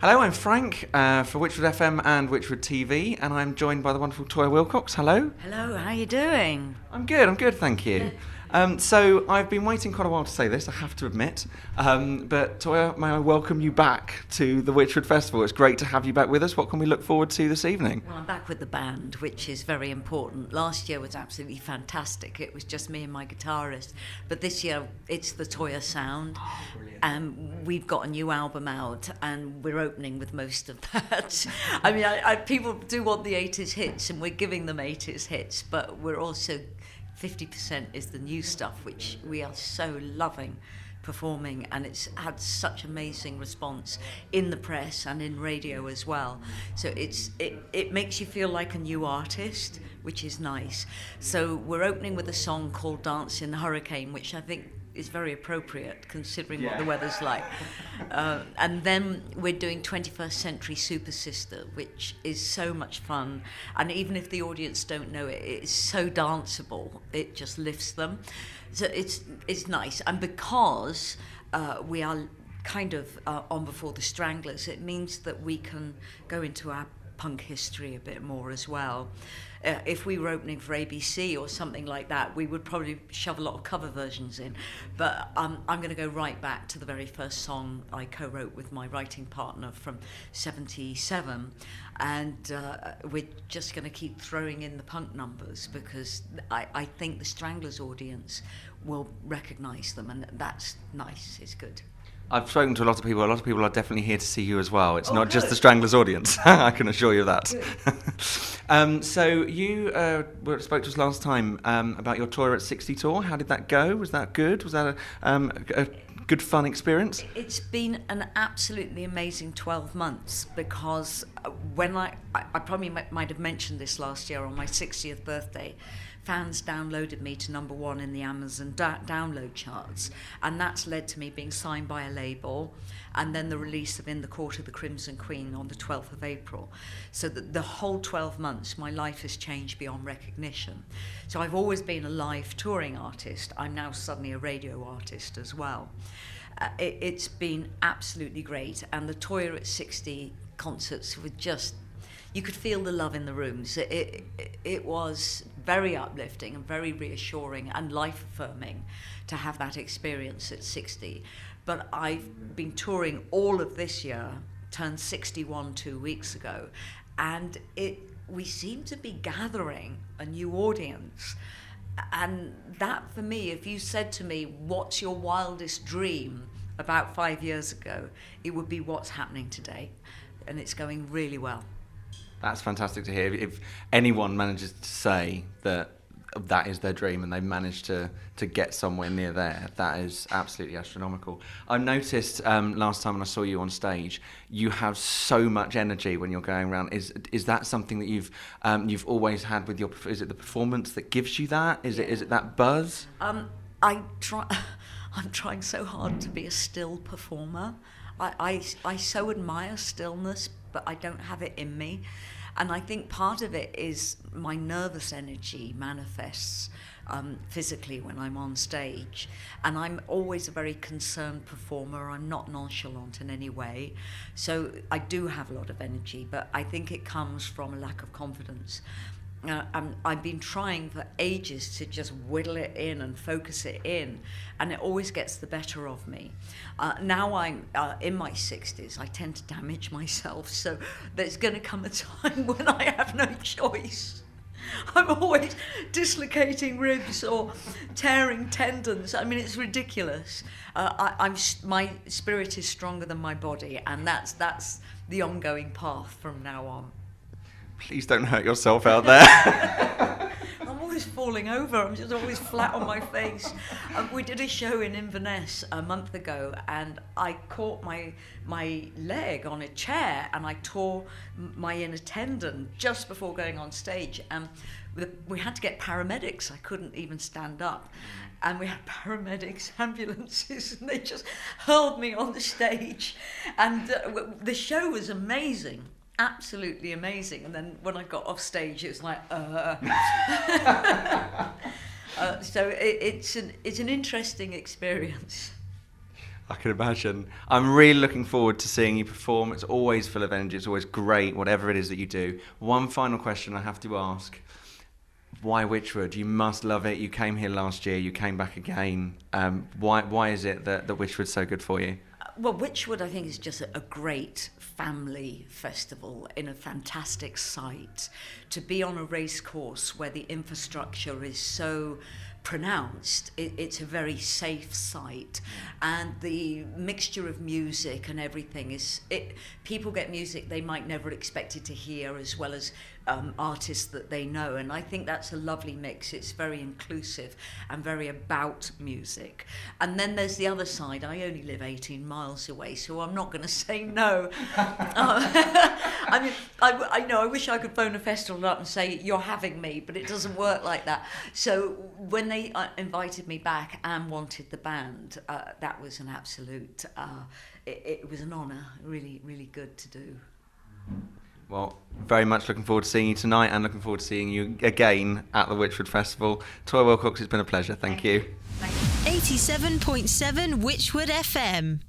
Hello, I'm Frank for Wychwood FM and Wychwood TV, and I'm joined by the wonderful Toyah Wilcox. Hello. Hello, how are you doing? I'm good, thank you. So I've been waiting quite a while to say this, I have to admit. But Toyah, may I welcome you back to the Wychwood Festival. It's great to have you back with us. What can we look forward to this evening? Well, I'm back with the band, which is very important. Last year was absolutely fantastic. It was just me and my guitarist. But this year, it's the Toyah sound. Oh, brilliant. And we've got a new album out, and we're opening with most of that. I mean, people do want the 80s hits, and we're giving them 80s hits, but we're also 50% is the new stuff, which we are so loving performing, and it's had such amazing response in the press and in radio as well. So it makes you feel like a new artist, which is nice. So we're opening with a song called Dance in the Hurricane, which I think is very appropriate considering what the weather's like. And then we're doing 21st Century Super Sister, which is so much fun. And even if the audience don't know it, it's so danceable. It just lifts them. So it's nice. And because we are kind of on before the Stranglers, it means that we can go into our punk history a bit more as well. If we were opening for ABC or something like that, we would probably shove a lot of cover versions in. But I'm going to go right back to the very first song I co-wrote with my writing partner from '77. And we're just going to keep throwing in the punk numbers because I think the Stranglers audience will recognise them, and that's nice, it's good. I've spoken to a lot of people. A lot of people are definitely here to see you as well. It's not good. just the Stranglers audience. I can assure you that. So you spoke to us last time about your Toyah at 60 tour. How did that go? Was that good? Was that a good, fun experience? It's been an absolutely amazing 12 months because when I probably might have mentioned this last year on my 60th birthday, fans downloaded me to #1 in the Amazon download charts, and that's led to me being signed by a label, and then the release of In the Court of the Crimson Queen on the 12th of April. So the whole 12 months, my life has changed beyond recognition. So I've always been a live touring artist. I'm now suddenly a radio artist as well. It's been absolutely great, and the Toyah at 60 concerts were just, you could feel the love in the rooms. It was very uplifting and very reassuring and life-affirming to have that experience at 60. But I've been touring all of this year, turned 61 2 weeks ago, and we seem to be gathering a new audience. And that, for me, if you said to me, what's your wildest dream about 5 years ago, it would be what's happening today. And it's going really well. That's fantastic to hear. If anyone manages to say that is their dream and they managed to get somewhere near there, that is absolutely astronomical. I've noticed last time when I saw you on stage, you have so much energy when you're going around. Is that something that you've always had with your? Is it the performance that gives you that? Is it that buzz? I'm trying so hard to be a still performer. I so admire stillness, but I don't have it in me. And I think part of it is my nervous energy manifests physically when I'm on stage. And I'm always a very concerned performer. I'm not nonchalant in any way. So I do have a lot of energy, but I think it comes from a lack of confidence. I've been trying for ages to just whittle it in and focus it in, and it always gets the better of me. Now I'm in my 60s, I tend to damage myself, so there's going to come a time when I have no choice. I'm always dislocating ribs or tearing tendons. I mean, it's ridiculous. My spirit is stronger than my body, and that's the ongoing path from now on. Please don't hurt yourself out there. I'm always falling over. I'm just always flat on my face. We did a show in Inverness a month ago, and I caught my leg on a chair, and I tore my inner tendon just before going on stage. And we had to get paramedics. I couldn't even stand up. And we had paramedics, ambulances, and they just hurled me on the stage. And the show was amazing. Absolutely amazing. And then when I got off stage, it was like, So it's an interesting experience. I can imagine. I'm really looking forward to seeing you perform. It's always full of energy. It's always great, whatever it is that you do. One final question I have to ask. Why Wychwood? You must love it. You came here last year. You came back again. Why is it that Wychwood's so good for you? Well, Wychwood, I think, is just a great family festival in a fantastic site. To be on a race course where the infrastructure is so pronounced, it's a very safe site, and the mixture of music and everything people get music they might never expected to hear, as well as artists that they know, and I think that's a lovely mix. It's very inclusive and very about music. And then there's the other side. I only live 18 miles away, so I'm not going to say no. I mean, I know I wish I could phone a festival up and say you're having me, but it doesn't work like that. So when they invited me back and wanted the band, that was an absolute it was an honour. Really, really good to do. Well, very much looking forward to seeing you tonight, and looking forward to seeing you again at the Wychwood Festival. Toyah Wilcox, it's been a pleasure. Thank you. 87.7 Wychwood FM.